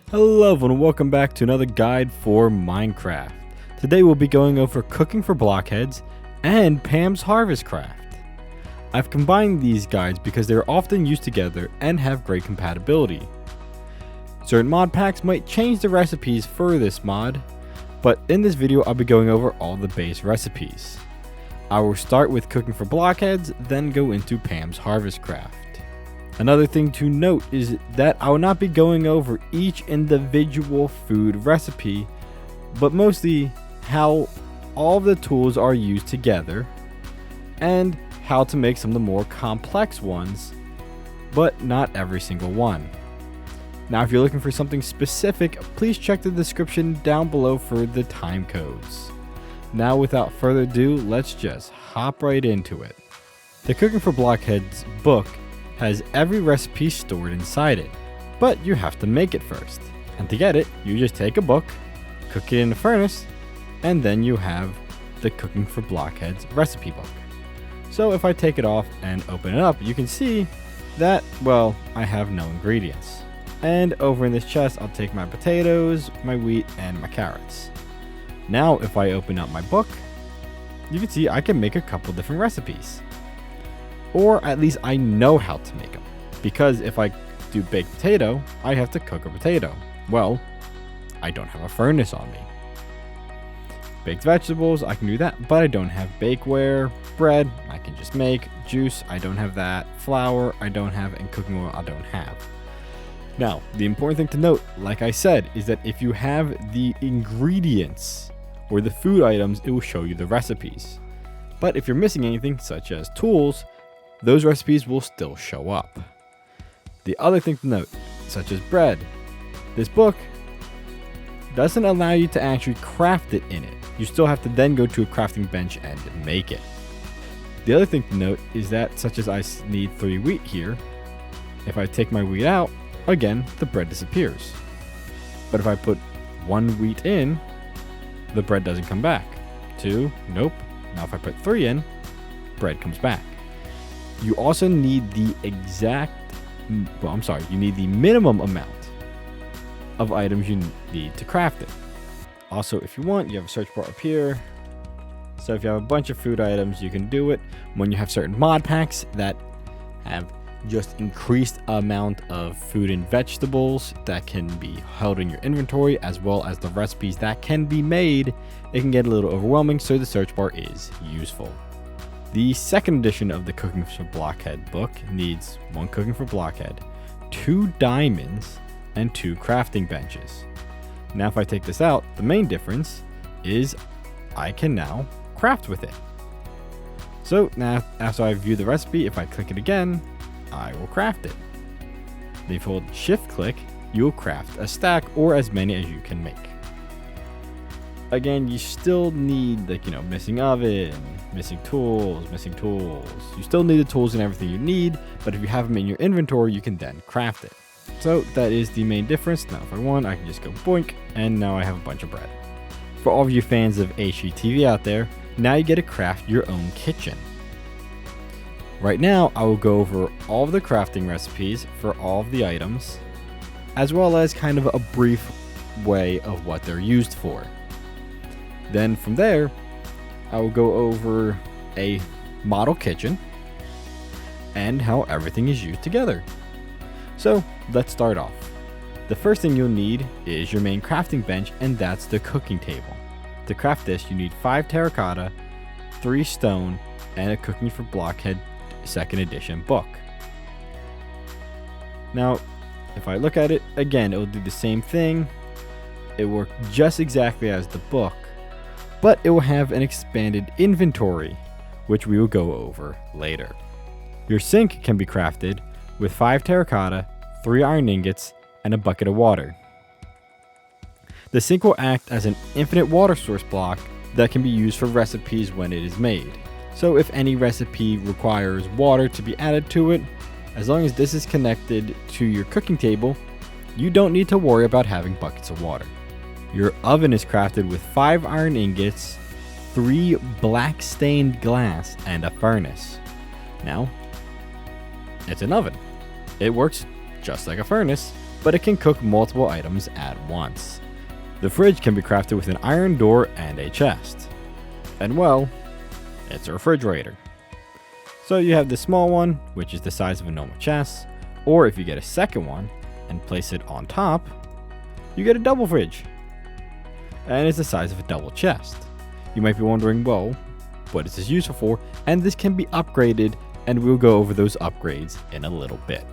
Hello and welcome back to another guide for Minecraft. Today we'll be going over cooking for blockheads and Pam's Harvestcraft. I've combined these guides because they're often used together and have great compatibility. Certain mod packs might change the recipes for this mod, but in this video I'll be going over all the base recipes. I will start with cooking for blockheads, then go into Pam's Harvestcraft. Another thing to note is that I will not be going over each individual food recipe, but mostly how all of the tools are used together and how to make some of the more complex ones, but not every single one. Now, if you're looking for something specific, please check the description down below for the time codes. Now, without further ado, let's just hop right into it. The Cooking for Blockheads book has every recipe stored inside it, but you have to make it first. And to get it, you just take a book, cook it in a furnace, and then you have the Cooking for Blockheads recipe book. So if I take it off and open it up, you can see that, well, I have no ingredients. And over in this chest, I'll take my potatoes, my wheat, and my carrots. Now, if I open up my book, you can see I can make a couple different recipes. Or at least I know how to make them. Because if I do baked potato, I have to cook a potato. Well, I don't have a furnace on me. Baked vegetables, I can do that, but I don't have bakeware. Bread, I can just make. Juice, I don't have that. Flour, I don't have. And cooking oil, I don't have. Now, the important thing to note, like I said, is that if you have the ingredients or the food items, it will show you the recipes. But if you're missing anything, such as tools, those recipes will still show up. The other thing to note, such as bread, this book doesn't allow you to actually craft it in it. You still have to then go to a crafting bench and make it. The other thing to note is that, such as I need 3 wheat here, if I take my wheat out, again, the bread disappears. But if I put 1 wheat in, the bread doesn't come back. 2, nope. Now if I put 3 in, bread comes back. You also need the you need the minimum amount of items you need to craft it. Also, if you want, you have a search bar up here. So if you have a bunch of food items, you can do it. When you have certain mod packs that have just increased amount of food and vegetables that can be held in your inventory, as well as the recipes that can be made, it can get a little overwhelming, so the search bar is useful. The second edition of the Cooking for Blockhead book needs 1 Cooking for Blockhead, 2 diamonds, and 2 crafting benches. Now if I take this out, the main difference is I can now craft with it. So now after I view the recipe, if I click it again, I will craft it. If you hold shift click, you will craft a stack or as many as you can make. Again, you still need missing oven, missing tools. You still need the tools and everything you need, but if you have them in your inventory, you can then craft it. So that is the main difference. Now if I want, I can just go boink, and now I have a bunch of bread. For all of you fans of HGTV out there, now you get to craft your own kitchen. Right now, I will go over all of the crafting recipes for all of the items, as well as kind of a brief way of what they're used for. Then from there, I will go over a model kitchen and how everything is used together. So let's start off. The first thing you'll need is your main crafting bench, and that's the cooking table. To craft this, you need 5 terracotta, 3 stone, and a Cooking for Blockhead 2nd edition book. Now, if I look at it, again, it will do the same thing. It works just exactly as the book, but it will have an expanded inventory, which we will go over later. Your sink can be crafted with 5 terracotta, 3 iron ingots, and a bucket of water. The sink will act as an infinite water source block that can be used for recipes when it is made. So if any recipe requires water to be added to it, as long as this is connected to your cooking table, you don't need to worry about having buckets of water. Your oven is crafted with 5 iron ingots, 3 black stained glass, and a furnace. Now, it's an oven. It works just like a furnace, but it can cook multiple items at once. The fridge can be crafted with an iron door and a chest. And well, it's a refrigerator. So you have the small one, which is the size of a normal chest, or if you get a second one and place it on top, you get a double fridge. And it's the size of a double chest. You might be wondering, well, what is this useful for? And this can be upgraded, and we'll go over those upgrades in a little bit.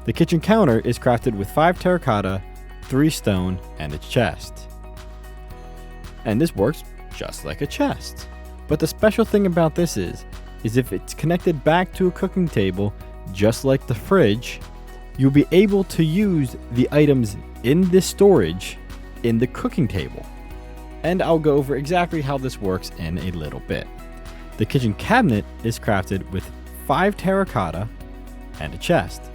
The kitchen counter is crafted with 5 terracotta, 3 stone, and a chest. And this works just like a chest. But the special thing about this is if it's connected back to a cooking table, just like the fridge, you'll be able to use the items in this storage in the cooking table. And I'll go over exactly how this works in a little bit. The kitchen cabinet is crafted with 5 terracotta and a chest.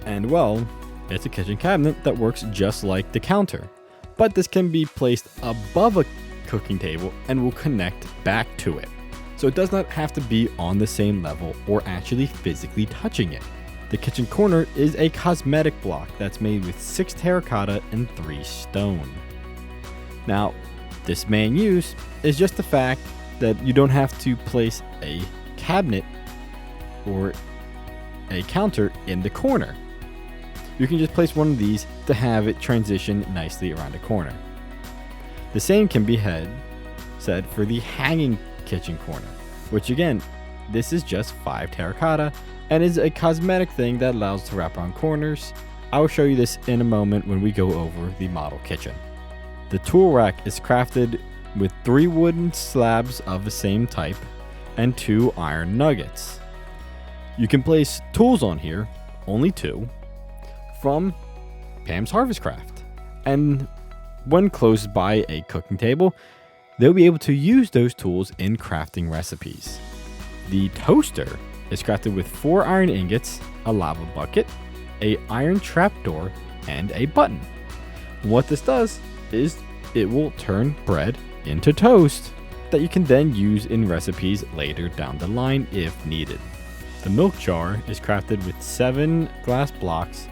And well, it's a kitchen cabinet that works just like the counter. But this can be placed above a cooking table and will connect back to it. So it does not have to be on the same level or actually physically touching it. The kitchen corner is a cosmetic block that's made with 6 terracotta and 3 stone. Now, this main use is just the fact that you don't have to place a cabinet or a counter in the corner. You can just place one of these to have it transition nicely around the corner. The same can be said for the hanging kitchen corner, which again, this is just 5 terracotta and is a cosmetic thing that allows to wrap around corners. I will show you this in a moment when we go over the model kitchen. The tool rack is crafted with 3 wooden slabs of the same type and 2 iron nuggets. You can place tools on here, only 2, from Pam's Harvestcraft. And when close by a cooking table, they'll be able to use those tools in crafting recipes. The toaster is crafted with 4 iron ingots, a lava bucket, a iron trapdoor, and a button. What this does is it will turn bread into toast that you can then use in recipes later down the line if needed. The milk jar is crafted with 7 glass blocks,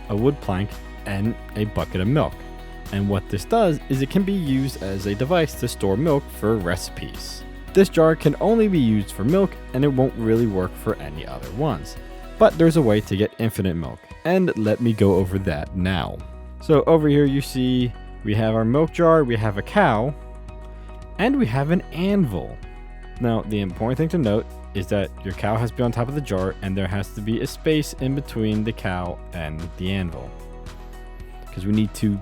a wood plank, and a bucket of milk. And what this does is it can be used as a device to store milk for recipes. This jar can only be used for milk and it won't really work for any other ones. But there's a way to get infinite milk, and let me go over that now. So over here you see we have our milk jar, we have a cow, and we have an anvil. Now the important thing to note is that your cow has to be on top of the jar and there has to be a space in between the cow and the anvil. Because we need to,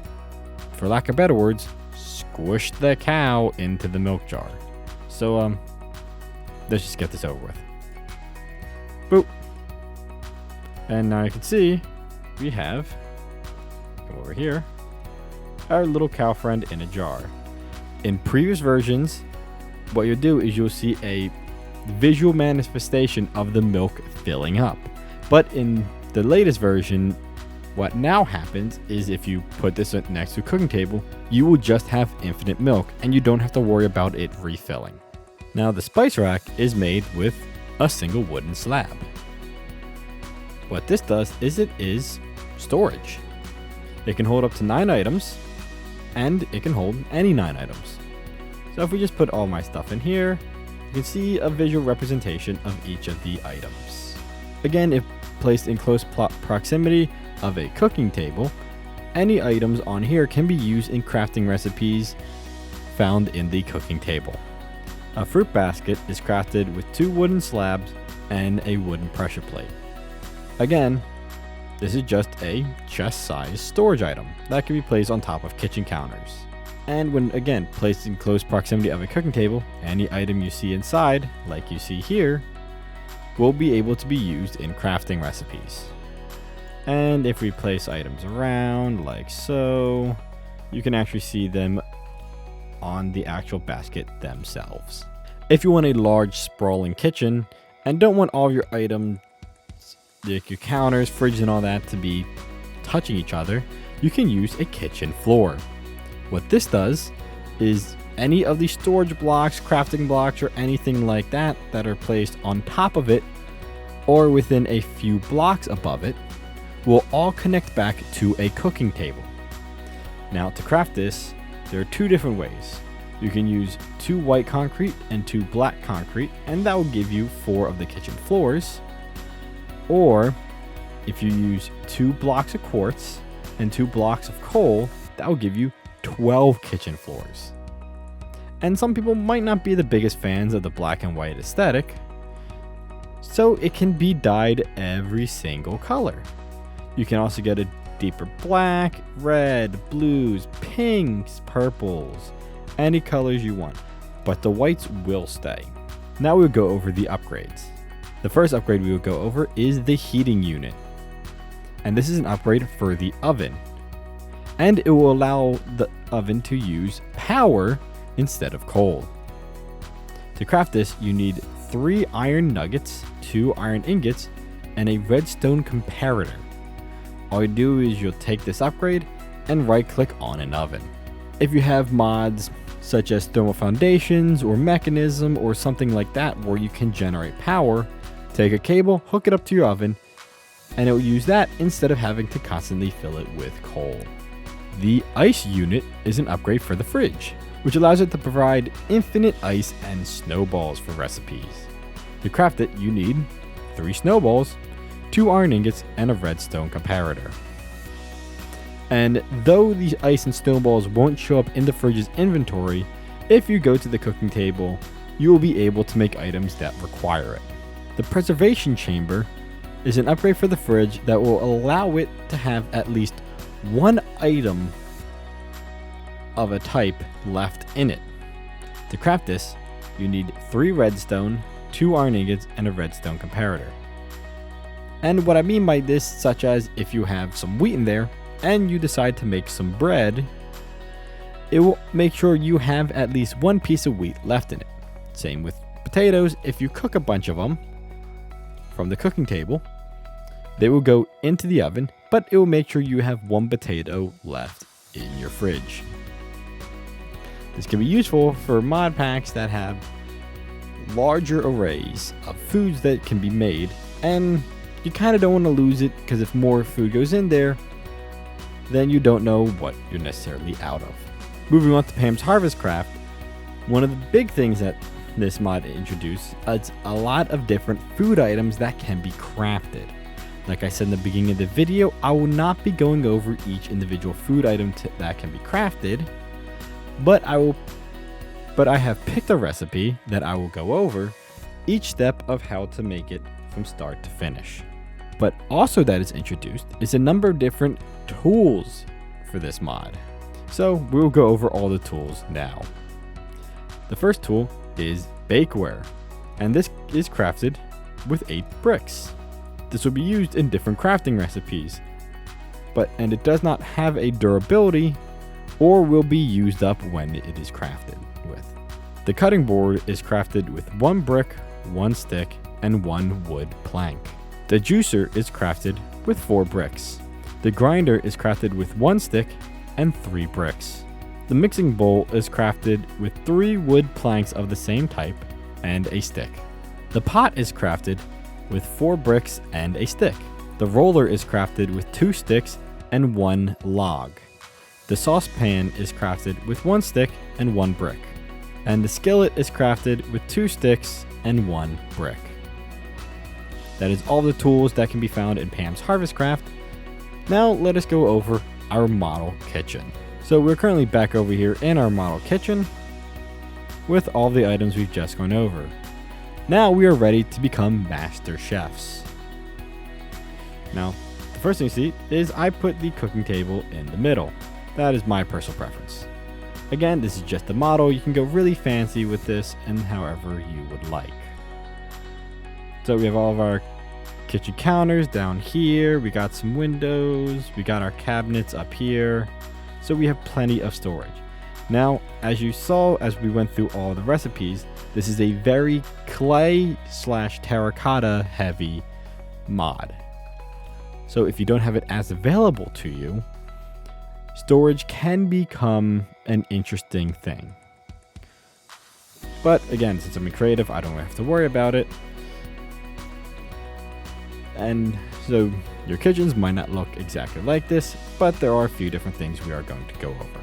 for lack of better words, squish the cow into the milk jar. So let's just get this over with. Boop. And now you can see we have, come over here, our little cow friend in a jar. In previous versions, what you'll do is you'll see a visual manifestation of the milk filling up. But in the latest version, what now happens is if you put this next to a cooking table, you will just have infinite milk and you don't have to worry about it refilling. Now the spice rack is made with a single wooden slab. What this does is it is storage. It can hold up to 9 items and it can hold any 9 items. So if we just put all my stuff in here, you can see a visual representation of each of the items. Again, if placed in close proximity of a cooking table, any items on here can be used in crafting recipes found in the cooking table. A fruit basket is crafted with 2 wooden slabs and a wooden pressure plate. Again, this is just a chest-sized storage item that can be placed on top of kitchen counters. And when again placed in close proximity of a cooking table, any item you see inside, like you see here, will be able to be used in crafting recipes. And if we place items around like so, you can actually see them on the actual basket themselves. If you want a large sprawling kitchen and don't want all of your items, like your counters, fridges and all that, to be touching each other, you can use a kitchen floor. What this does is any of the storage blocks, crafting blocks, or anything like that that are placed on top of it or within a few blocks above it will all connect back to a cooking table. Now to craft this, there are two different ways. You can use 2 white concrete and 2 black concrete, and that will give you 4 of the kitchen floors. Or if you use 2 blocks of quartz and 2 blocks of coal, that will give you 12 kitchen floors. And some people might not be the biggest fans of the black and white aesthetic, so it can be dyed every single color. You can also get a deeper black, red, blues, pinks, purples, any colors you want, but the whites will stay. Now we'll go over the upgrades. The first upgrade we will go over is the heating unit. And this is an upgrade for the oven. And it will allow the oven to use power instead of coal. To craft this, you need 3 iron nuggets, 2 iron ingots, and a redstone comparator. All you do is you'll take this upgrade and right click on an oven. If you have mods such as thermal foundations or mechanism or something like that where you can generate power, take a cable, hook it up to your oven, and it will use that instead of having to constantly fill it with coal. The ice unit is an upgrade for the fridge, which allows it to provide infinite ice and snowballs for recipes. To craft it, you need 3 snowballs, 2 iron ingots, and a redstone comparator. And though these ice and snowballs won't show up in the fridge's inventory, if you go to the cooking table, you will be able to make items that require it. The preservation chamber is an upgrade for the fridge that will allow it to have at least 1 item of a type left in it. To craft this, you need 3 redstone, 2 iron ingots, and a redstone comparator. And what I mean by this, such as if you have some wheat in there and you decide to make some bread, it will make sure you have at least 1 piece of wheat left in it. Same with potatoes. If you cook a bunch of them from the cooking table, they will go into the oven, but it will make sure you have 1 potato left in your fridge. This can be useful for mod packs that have larger arrays of foods that can be made, and you kind of don't want to lose it because if more food goes in there, then you don't know what you're necessarily out of. Moving on to Pam's Harvestcraft, one of the big things that this mod introduced is a lot of different food items that can be crafted. Like I said in the beginning of the video, I will not be going over each individual food item that can be crafted, but I have picked a recipe that I will go over each step of how to make it from start to finish. But also that is introduced is a number of different tools for this mod. So we'll go over all the tools now. The first tool is bakeware, and this is crafted with 8 bricks. This will be used in different crafting recipes, and it does not have a durability or will be used up when it is crafted with. The cutting board is crafted with 1 brick, 1 stick, and 1 wood plank. The juicer is crafted with 4 bricks. The grinder is crafted with 1 stick and 3 bricks. The mixing bowl is crafted with 3 wood planks of the same type and a stick. The pot is crafted with 4 bricks and a stick. The roller is crafted with 2 sticks and 1 log. The saucepan is crafted with 1 stick and 1 brick. And the skillet is crafted with 2 sticks and 1 brick. That is all the tools that can be found in Pam's Harvestcraft. Now let us go over our model kitchen. So we're currently back over here in our model kitchen with all the items we've just gone over. Now we are ready to become master chefs. Now, the first thing you see is I put the cooking table in the middle. That is my personal preference. Again, this is just a model. You can go really fancy with this and however you would like. So we have all of our kitchen counters down here. We got some windows. We got our cabinets up here. So we have plenty of storage. Now, as you saw as we went through all the recipes, this is a very clay/terracotta heavy mod. So if you don't have it as available to you, storage can become an interesting thing. But again, since I'm creative, I don't have to worry about it. And So your kitchens might not look exactly like this, but there are a few different things we are going to go over.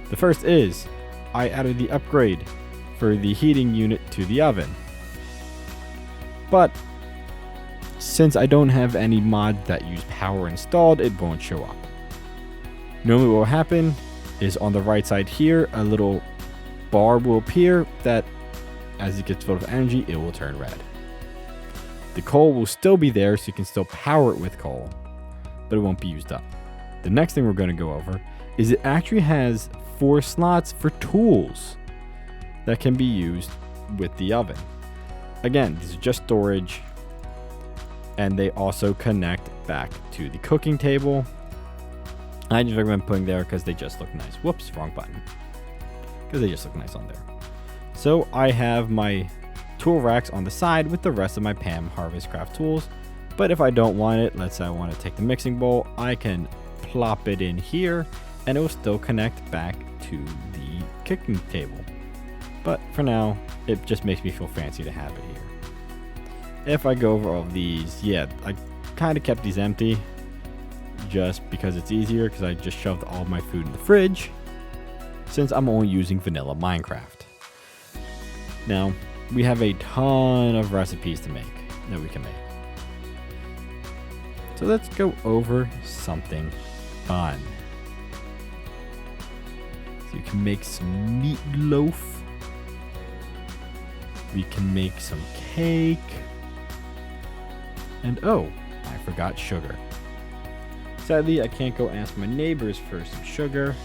The first is, I added the upgrade for the heating unit to the oven. But since I don't have any mod that use power installed, it won't show up. Normally what will happen is on the right side here, a little bar will appear that as it gets filled with energy, it will turn red. The coal will still be there, so you can still power it with coal, but it won't be used up. The next thing we're going to go over is it actually has 4 slots for tools that can be used with the oven. Again, these are just storage, and they also connect back to the cooking table. I just recommend putting there because they just look nice. Whoops, wrong button. Because they just look nice on there. So I have my tool racks on the side with the rest of my Pam Harvestcraft tools. But if I don't want it, let's say I want to take the mixing bowl, I can plop it in here and it will still connect back to the cooking table. But for now, it just makes me feel fancy to have it here. If I go over all of these, yeah, I kind of kept these empty just because it's easier, because I just shoved all of my food in the fridge since I'm only using vanilla Minecraft. Now, we have a ton of recipes to make that we can make. So let's go over something fun. So you can make some meatloaf. We can make some cake. And oh, I forgot sugar. Sadly, I can't go ask my neighbors for some sugar.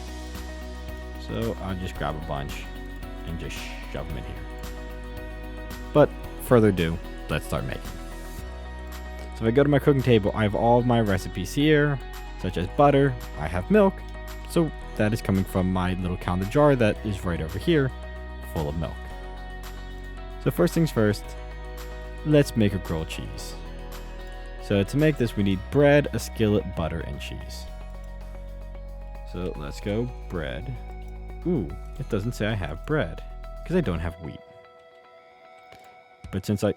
So I'll just grab a bunch and just shove them in here. But further ado, let's start making. So if I go to my cooking table, I have all of my recipes here, such as butter. I have milk. So that is coming from my little counter jar that is right over here, full of milk. So first things first, let's make a grilled cheese. So to make this, we need bread, a skillet, butter, and cheese. So let's go bread. Ooh, it doesn't say I have bread because I don't have wheat. But since well,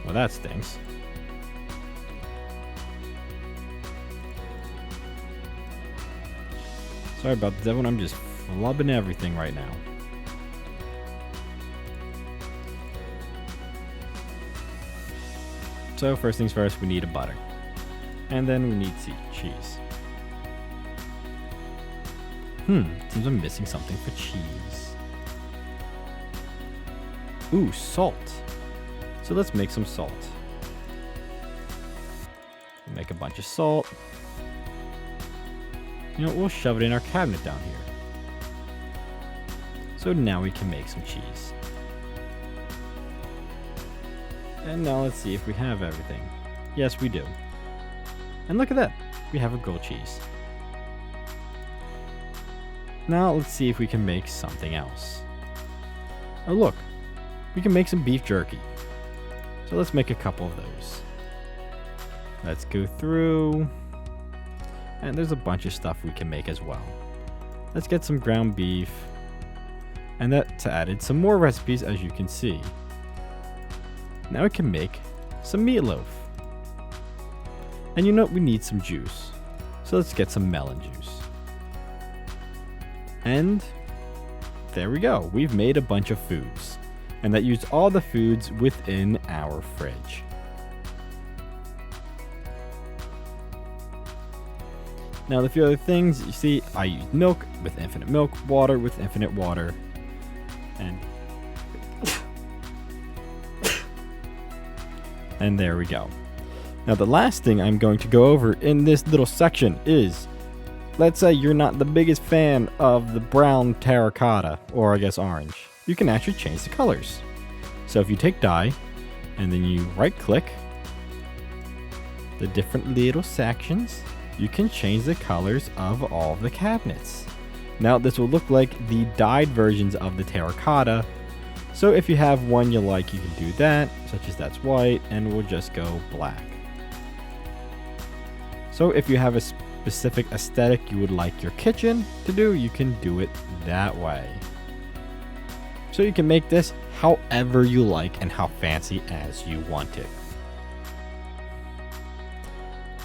that stinks. Sorry about that one, I'm just flubbing everything right now. So first things first, we need a butter. And then we need cheese. Seems I'm missing something for cheese. Ooh, salt. So let's make some salt. Make a bunch of salt. You know, we'll shove it in our cabinet down here. So now we can make some cheese. And now let's see if we have everything. Yes, we do. And look at that. We have a grilled cheese. Now let's see if we can make something else. Oh look, we can make some beef jerky. So let's make a couple of those. Let's go through. And there's a bunch of stuff we can make as well. Let's get some ground beef. And that's added some more recipes, as you can see. Now we can make some meatloaf. And you know what? We need some juice. So let's get some melon juice. And there we go. We've made a bunch of foods. And that used all the foods within our fridge. Now the few other things, you see, I used milk with infinite milk, water with infinite water, and there we go. Now the last thing I'm going to go over in this little section is, let's say you're not the biggest fan of the brown terracotta, or I guess orange. You can actually change the colors. So if you take dye, and then you right click the different little sections, you can change the colors of all of the cabinets. Now this will look like the dyed versions of the terracotta. So if you have one you like, you can do that, such as that's white, and we'll just go black. So if you have a specific aesthetic you would like your kitchen to do, you can do it that way. So you can make this however you like and how fancy as you want it.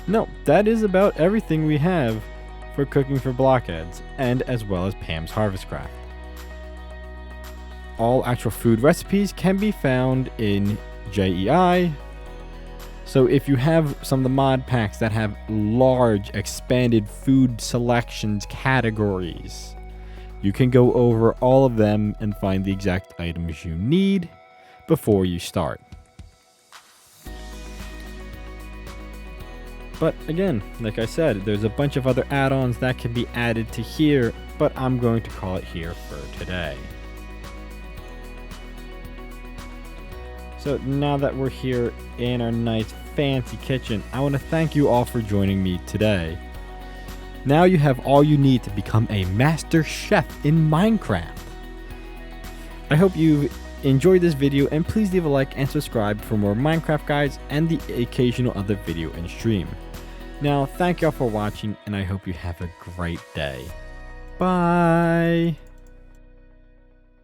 No, that is about everything we have for cooking for Blockheads, and as well as Pam's Harvestcraft. All actual food recipes can be found in JEI. So if you have some of the mod packs that have large expanded food selections categories, you can go over all of them and find the exact items you need before you start. But again, like I said, there's a bunch of other add-ons that can be added to here, but I'm going to call it here for today. So now that we're here in our nice fancy kitchen, I want to thank you all for joining me today. Now you have all you need to become a master chef in Minecraft. I hope you enjoyed this video, and please leave a like and subscribe for more Minecraft guides and the occasional other video and stream. Now, thank y'all for watching, and I hope you have a great day. Bye!